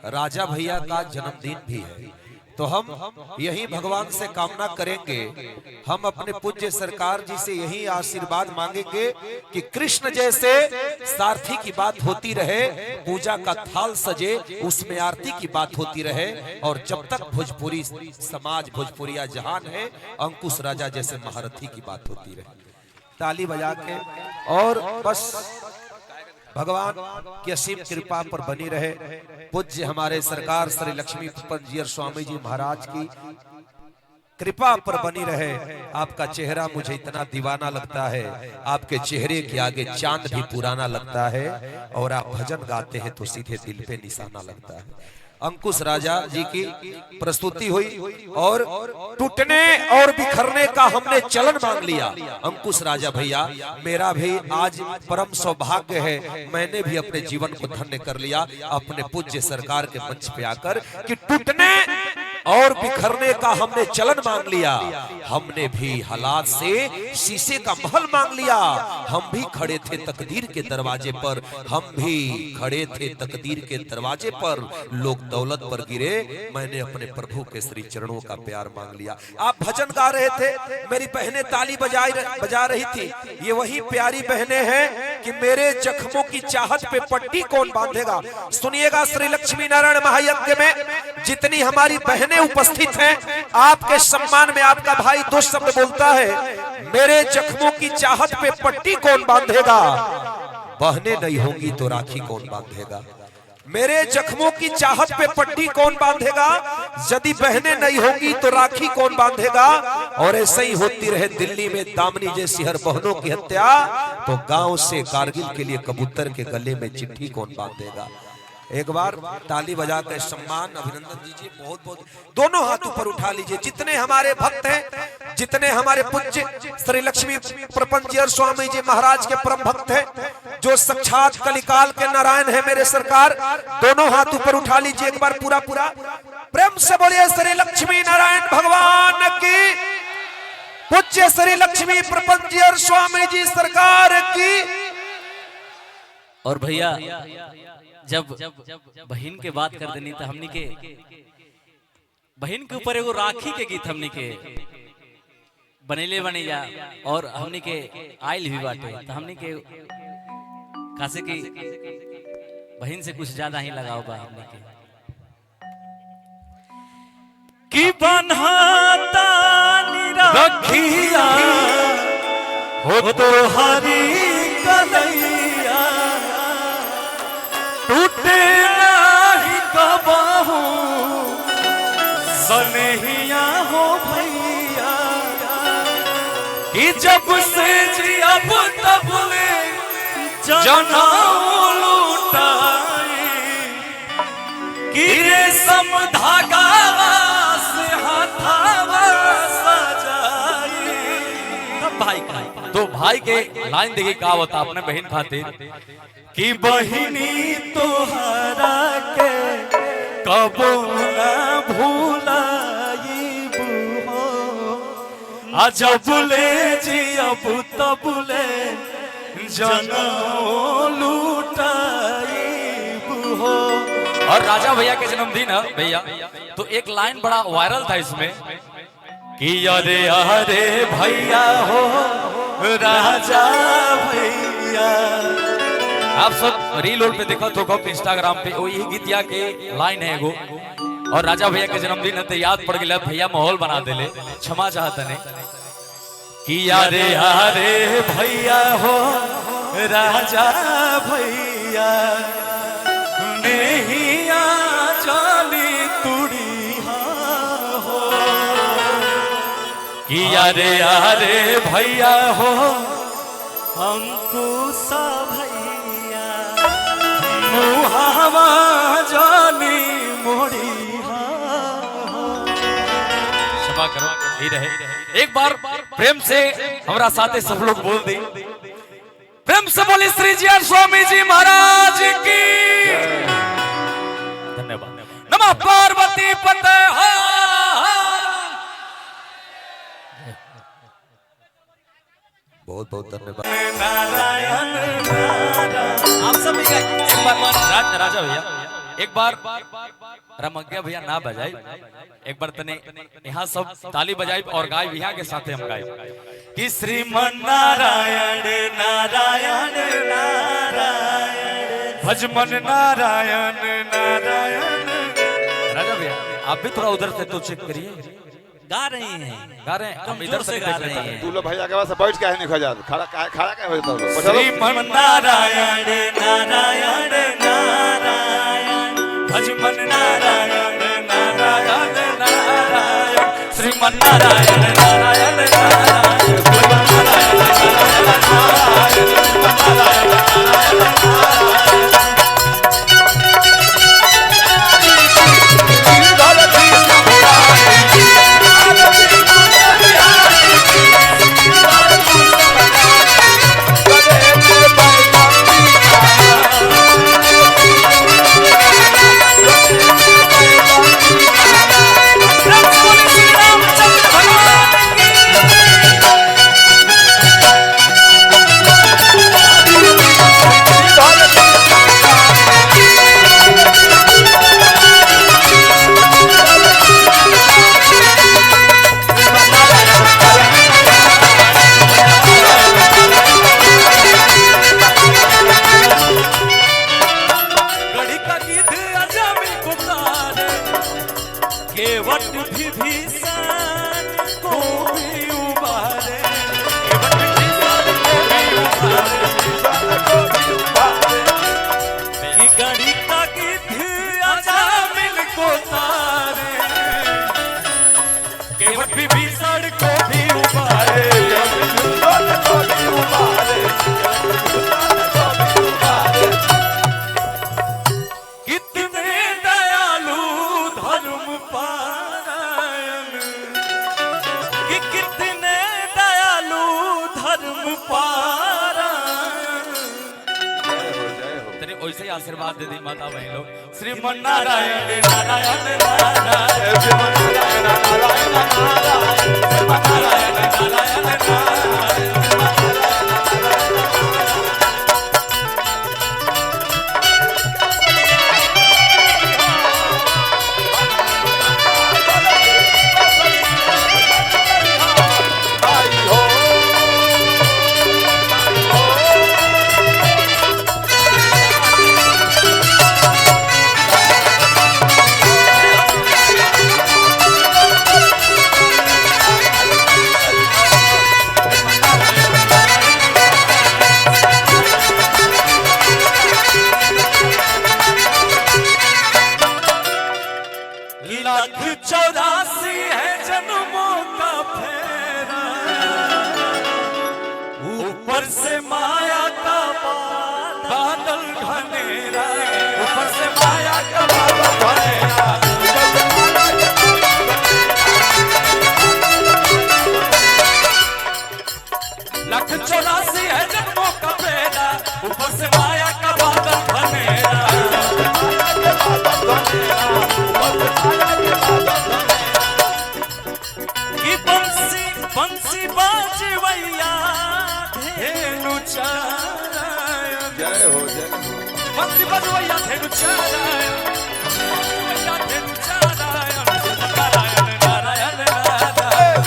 राजा भैया का जन्मदिन भी है, तो हम यही भगवान से कामना करेंगे, हम अपने पूज्य सरकार जी से यही आशीर्वाद मांगेंगे कि कृष्ण जैसे सारथी की बात होती रहे, पूजा का थाल सजे उसमें आरती की बात होती रहे, और जब तक भोजपुरी समाज भोजपुरिया जहान है, अंकुश राजा जैसे महारथी की बात होती रहे। ताली बजा के और बस भगवान की असीम कृपा पर बनी रहे। पूज्य हमारे सरकार श्री लक्ष्मी पंजीयर स्वामी जी महाराज की कृपा पर बनी रहे। आपका चेहरा मुझे इतना दीवाना लगता है, आपके चेहरे के आगे चांद भी पुराना लगता है, और आप भजन गाते हैं तो सीधे दिल पे निशाना लगता है। अंकुश राजा जी की प्रस्तुति हुई और टूटने और बिखरने का हमने चलन मांग लिया। अंकुश राजा भैया, मेरा भी आज परम सौभाग्य है, मैंने भी अपने जीवन को धन्य कर लिया अपने पूज्य सरकार के मंच पे आकर, कि टूटने और बिखरने का हमने चलन मांग लिया। हमने भी हालात से शीशे का महल मांग लिया। हम भी खड़े थे तकदीर के दरवाजे पर, हम भी खड़े थे तकदीर के दरवाजे पर, लोग दौलत पर गिरे, मैंने अपने प्रभु के श्री चरणों का प्यार मांग लिया। आप भजन गा रहे थे, मेरी बहनें ताली बजा रही थी। ये वही प्यारी बहनें हैं कि मेरे जख्मों की चाहत पे पट्टी कौन बांधेगा। सुनिएगा, श्री लक्ष्मी नारायण महायज्ञ में जितनी हमारी बहनें उपस्थित हैं, आपके सम्मान में आपका भाई दो शब्द बोलता है, मेरे जख्मों की चाहत पे पट्टी कौन बांधेगा। बहनें नहीं होंगी तो राखी कौन बांधेगा। मेरे जख्मों की चाहत पे पट्टी कौन बांधेगा, यदि बहनें नहीं होंगी तो राखी कौन बांधेगा। और ऐसे ही होती रहे दिल्ली में दामनी जैसी हर बहनों की हत्या, तो गांव से कारगिल के लिए कबूतर के गले में चिट्ठी कौन बांधेगा। एक बार ताली बजाकर सम्मान अभिनंदन दीजिए, बहुत बहुत दोनों हाथ ऊपर उठा लीजिए। जितने हमारे भक्त हैं, जितने हमारे पूज्य श्री लक्ष्मी प्रपंचीयर स्वामी जी महाराज के परम भक्त हैं, जो साक्षात कलिकाल के नारायण है मेरे सरकार, दोनों हाथ ऊपर उठा लीजिए एक बार पूरा पूरा प्रेम से बोलिए श्री लक्ष्मी नारायण भगवान की, पूज्य श्री लक्ष्मी प्रपंचीयर स्वामी जी सरकार की। और भैया जब बहन के बात कर देनी तो हमनी के बहन के ऊपर एगो राखी के गीत हमनी के बनेले बने जा, और हमनी के आयल भी बाटे, तो हमनी के खासे की बहन से कुछ ज्यादा ही लगाओ बा हमनी के कि बन्हाता रखिया हो तो हरी कलैया, टूटे नहीं कबहू सनहिया हो भैया, कि जब से जी अब तब जनाओ लूटाई, कि रेशम धागा से हाथावा सजाई। भाई का तो भाई के लाइन देखिए का होता अपने बहन खातिर, कि बहिनी तोहरा के कबो ना भूलाइबू हो, जब ले जी अब तब ले जनाओ लूटाइबू हो। और राजा भैया के जन्मदिन है भैया, तो एक लाइन बड़ा वायरल था इसमें कि अरे अरे भैया हो राजा भैया। आप सब रील पे देखो तो इंस्टाग्राम पे वो यही गीतिया के लाइन है एगो, और राजा भैया के जन्मदिन है तो याद पड़ गया, भैया माहौल बना देले, क्षमा चाहता नहीं कि यारे यारे भैया हो राजा भैया, नहीं आ जानी तुड़ी हो, कि यारे यारे भैया हो अंकुशा भैया, मुहावा जानी मोड़ी। क्षमा करो, ही रहे। एक बार प्रेम से हमारा साथे सब लोग बोल दी, प्रेम से बोले श्री जी स्वामी जी महाराज की धन्यवाद। नमः पार्वती पते बहुत बहुत धन्यवाद। नारायण आप सब एक बार राजा भैया एक बार रमग्या भैया ना बजाई, एक बार तने यहाँ सब ताली बजाई और गाय यहाँ के साथ हम गाय कि श्रीमन नारायण नारायण नारायण भजमन नारायण नारायण। राजा भैया आप भी थोड़ा उधर से तो चेक करिए, गा रहे हैं हम इधर से गा रहे हैं। तू लोग भैया के पास बैठ के नहीं खा जा, खड़ा खड़ा क्या हो जाता है? श्रीमन नारायण नारायण नारायण भजमन नारायण नारायण नारायण श्रीमन नारायण नारायण नारायण भजमन नारायण नारायण नारायण श्रीमन नारायण नारायण आशीर्वाद दे दी माता बहन लोग। श्रीमन नारायण नारायण नारायण श्रीमन नारायण नारायण नारायण श्रीमन नारायण नारायण बंसी बाजवैया धेनु चारायण जय हो जय हो बंसी बाजवैया धेनु चारायण धेनु चारायण नारायण नारायण नारायण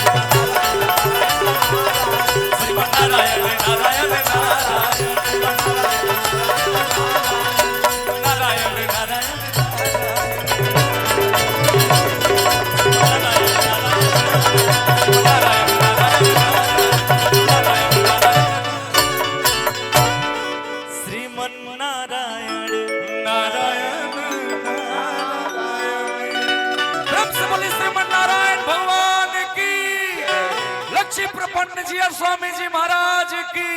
श्रीमन नारायण नारायण नारायण नारायण प्रपन्न जी और स्वामी जी महाराज की